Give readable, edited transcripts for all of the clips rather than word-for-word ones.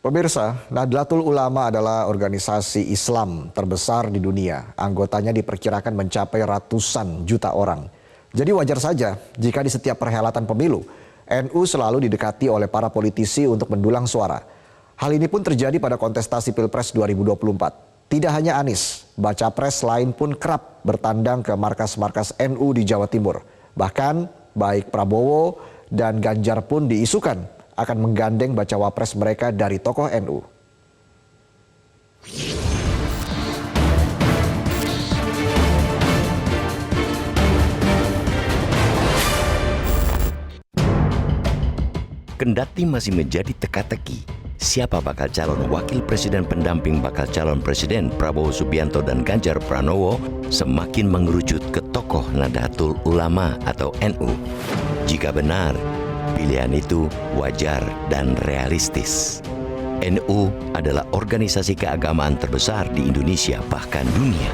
Pemirsa, Nahdlatul Ulama adalah organisasi Islam terbesar di dunia. Anggotanya diperkirakan mencapai ratusan juta orang. Jadi wajar saja jika di setiap perhelatan pemilu, NU selalu didekati oleh para politisi untuk mendulang suara. Hal ini pun terjadi pada kontestasi Pilpres 2024. Tidak hanya Anies, baca pres lain pun kerap bertandang ke markas-markas NU di Jawa Timur. Bahkan baik Prabowo dan Ganjar pun diisukan akan menggandeng bacawa pres mereka dari tokoh NU. Kendati masih menjadi teka-teki, siapa bakal calon wakil presiden pendamping bakal calon presiden Prabowo Subianto dan Ganjar Pranowo semakin mengerucut ke tokoh Nahdlatul Ulama atau NU. Jika benar, pilihan itu wajar dan realistis. NU adalah organisasi keagamaan terbesar di Indonesia bahkan dunia.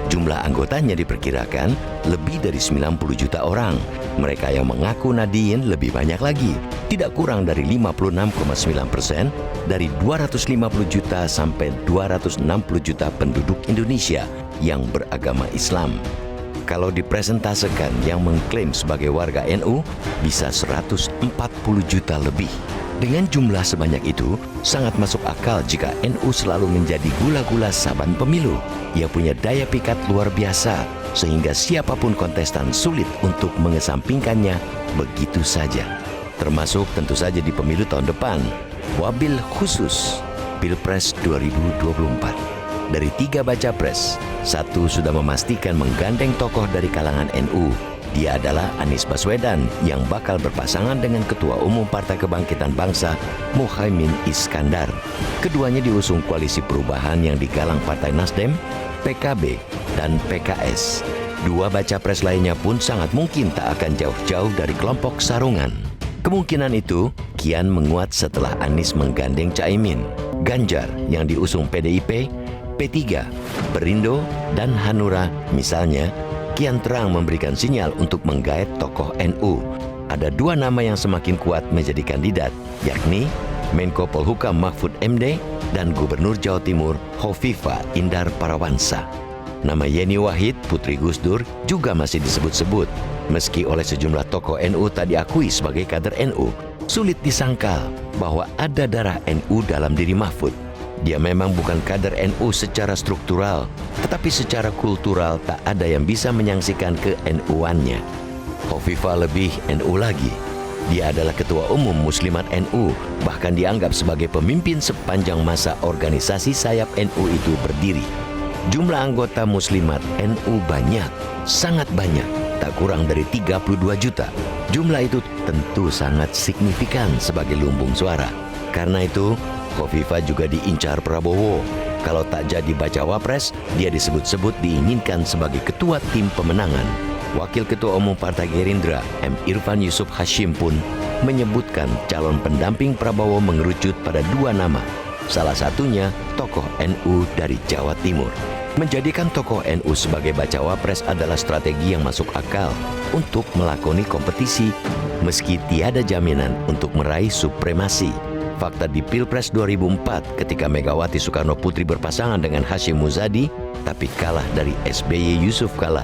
Jumlah anggotanya diperkirakan lebih dari 90 juta orang. Mereka yang mengaku Nahdien lebih banyak lagi, tidak kurang dari 56,9% dari 250 juta sampai 260 juta penduduk Indonesia yang beragama Islam. Kalau dipresentasekan yang mengklaim sebagai warga NU bisa 140 juta lebih. Dengan jumlah sebanyak itu, sangat masuk akal jika NU selalu menjadi gula-gula saban pemilu. Ia punya daya pikat luar biasa, sehingga siapapun kontestan sulit untuk mengesampingkannya begitu saja. Termasuk tentu saja di pemilu tahun depan, wabil khusus Pilpres 2024. Dari 3 baca pres, 1 sudah memastikan menggandeng tokoh dari kalangan NU. Dia adalah Anies Baswedan yang bakal berpasangan dengan Ketua Umum Partai Kebangkitan Bangsa, Muhaimin Iskandar. Keduanya diusung koalisi perubahan yang digalang Partai Nasdem, PKB, dan PKS. 2 baca pres lainnya pun sangat mungkin tak akan jauh-jauh dari kelompok sarungan. Kemungkinan itu kian menguat setelah Anies menggandeng Caimin. Ganjar yang diusung PDIP, P3, Perindo, dan Hanura misalnya, kian terang memberikan sinyal untuk menggait tokoh NU. Ada 2 nama yang semakin kuat menjadi kandidat, yakni Menko Polhukam Mahfud MD dan Gubernur Jawa Timur Hovifah Indar Parawansa. Nama Yeni Wahid, putri Gus Dur, juga masih disebut-sebut. Meski oleh sejumlah tokoh NU tak diakui sebagai kader NU, sulit disangkal bahwa ada darah NU dalam diri Mahfud. Dia memang bukan kader NU secara struktural, tetapi secara kultural tak ada yang bisa menyaksikan ke NU-annya. Hovifah lebih NU lagi. Dia adalah Ketua Umum Muslimat NU, bahkan dianggap sebagai pemimpin sepanjang masa organisasi sayap NU itu berdiri. Jumlah anggota Muslimat NU banyak, sangat banyak, tak kurang dari 32 juta. Jumlah itu tentu sangat signifikan sebagai lumbung suara. Karena itu, Hovifah juga diincar Prabowo. Kalau tak jadi bacawa pres, dia disebut-sebut diinginkan sebagai ketua tim pemenangan. Wakil Ketua Umum Partai Gerindra, M. Irfan Yusuf Hashim pun menyebutkan calon pendamping Prabowo mengerucut pada 2 nama. Salah satunya tokoh NU dari Jawa Timur. Menjadikan tokoh NU sebagai bacawa pres adalah strategi yang masuk akal untuk melakoni kompetisi meski tiada jaminan untuk meraih supremasi. Fakta di Pilpres 2004 ketika Megawati Soekarno Putri berpasangan dengan Hashim Muzadi, tapi kalah dari SBY Yusuf Kala.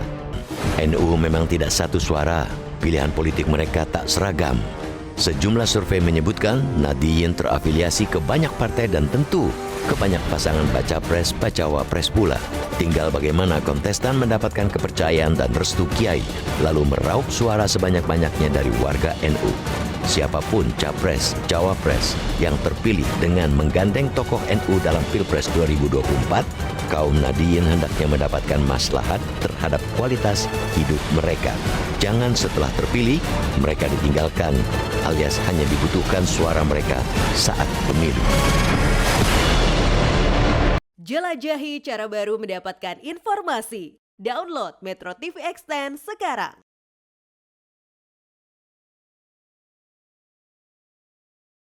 NU memang tidak satu suara, pilihan politik mereka tak seragam. Sejumlah survei menyebutkan Nahdien terafiliasi ke banyak partai dan tentu ke banyak pasangan baca pres, bacawa pres pula. Tinggal bagaimana kontestan mendapatkan kepercayaan dan restu kiai, lalu meraup suara sebanyak-banyaknya dari warga NU. Siapapun capres, cawapres yang terpilih dengan menggandeng tokoh NU dalam Pilpres 2024, kaum Nahdien hendaknya mendapatkan maslahat terhadap kualitas hidup mereka. Jangan setelah terpilih, mereka ditinggalkan, alias hanya dibutuhkan suara mereka saat pemilu. Jelajahi cara baru mendapatkan informasi. Download Metro TV Extend sekarang.